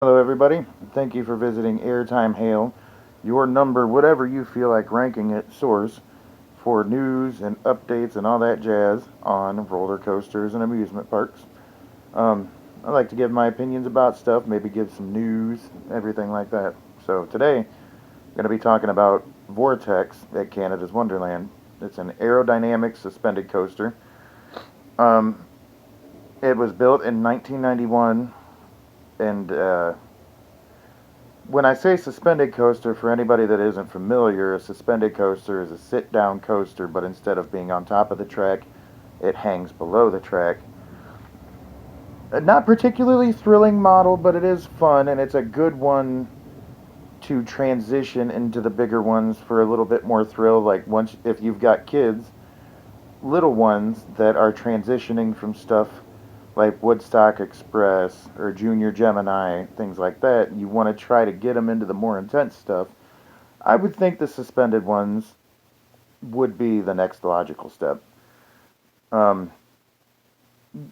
Hello, everybody. Thank you for visiting Airtime Hail, your number, whatever you feel like ranking it, source for news and updates and all that jazz on roller coasters and amusement parks. I like to give my opinions about stuff, maybe give some news, everything like that. So today, I'm going to be talking about Vortex at Canada's Wonderland. It's an aerodynamic suspended coaster. Um, it was built in 1991, and when I say suspended coaster, for anybody that isn't familiar, a suspended coaster is a sit down coaster, but instead of being on top of the track, it hangs below the track. Not particularly thrilling model, but it is fun, and it's a good one to transition into the bigger ones for a little bit more thrill. Like, once, if you've got kids, little ones that are transitioning from stuff like Woodstock Express or Junior Gemini, things like that, you want to try to get them into the more intense stuff. I would think the suspended ones would be the next logical step. Um,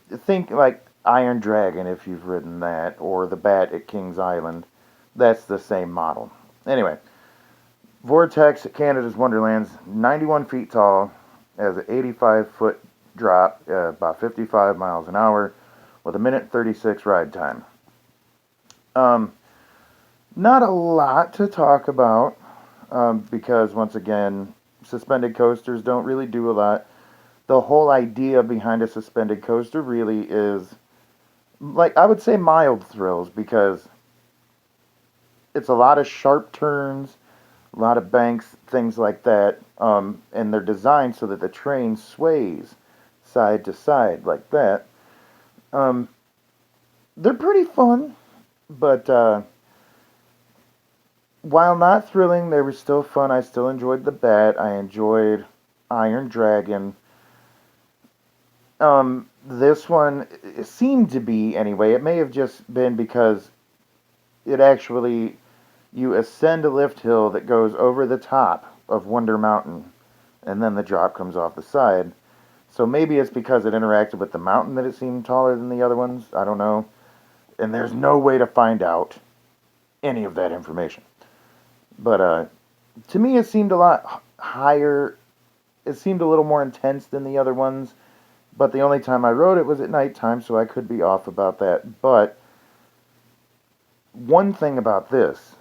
think like Iron Dragon if you've ridden that, or the Bat at Kings Island. That's the same model. Anyway, Vortex at Canada's Wonderland's 91 feet tall, has an 85-foot drop, about 55 miles an hour, with a minute 36 ride time. Um, Not a lot to talk about because, once again, suspended coasters don't really do a lot. The whole idea behind a suspended coaster really is, like, I would say mild thrills because it's a lot of sharp turns, a lot of banks, things like that, and they're designed so that the train sways side to side like that. Um, they're pretty fun, but while not thrilling, they were still fun. I still enjoyed the Bat. I enjoyed Iron Dragon. This one it seemed to be anyway. It may have just been because it actually you ascend a lift hill that goes over the top of Wonder Mountain, and then the drop comes off the side. So maybe it's because it interacted with the mountain that it seemed taller than the other ones. I don't know. And there's no way to find out any of that information. But to me, it seemed a lot higher. It seemed a little more intense than the other ones. But the only time I rode it was at nighttime, so I could be off about that. But one thing about this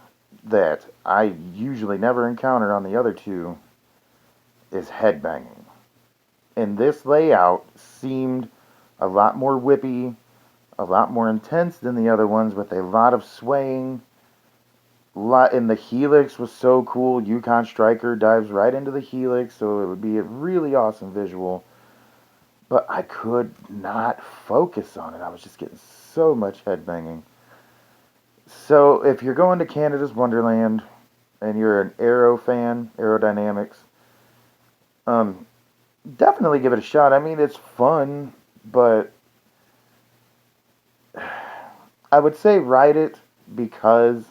that I usually never encounter on the other two is headbanging. And this layout seemed a lot more whippy, a lot more intense than the other ones, with a lot of swaying. And the helix was so cool. Yukon Striker dives right into the helix, so it would be a really awesome visual. But I could not focus on it. I was just getting so much headbanging. So if you're going to Canada's Wonderland and you're an aero fan, aerodynamics, um, definitely give it a shot. I mean, it's fun, but I would say ride it because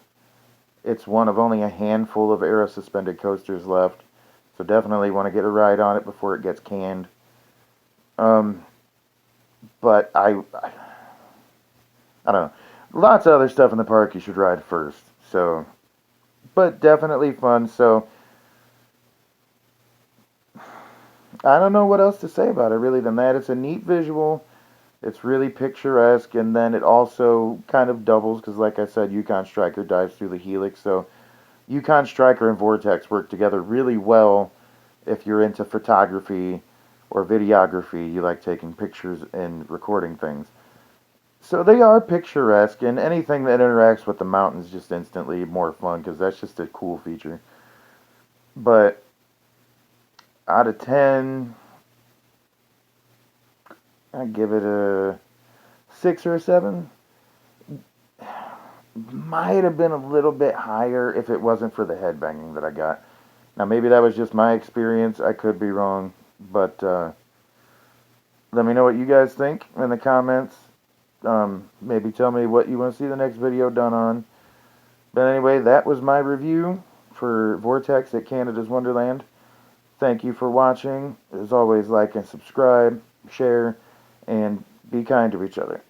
it's one of only a handful of aero suspended coasters left. So definitely want to get a ride on it before it gets canned. Um, but I don't know. Lots of other stuff in the park you should ride first. So, but definitely fun. So I don't know what else to say about it really than that. It's a neat visual. It's really picturesque, and then it also kind of doubles because, like I said, Yukon Striker dives through the helix. So Yukon Striker and Vortex work together really well if you're into photography or videography. You like taking pictures and recording things. So they are picturesque, and anything that interacts with the mountains just instantly more fun because that's just a cool feature. But out of 10, I give it a 6 or a 7. Might have been a little bit higher if it wasn't for the headbanging that I got. Now, maybe that was just my experience. I could be wrong. But let me know what you guys think in the comments. Maybe tell me what you want to see the next video done on. But anyway, that was my review for Vortex at Canada's Wonderland. Thank you for watching. As always, like and subscribe, share, and be kind to each other.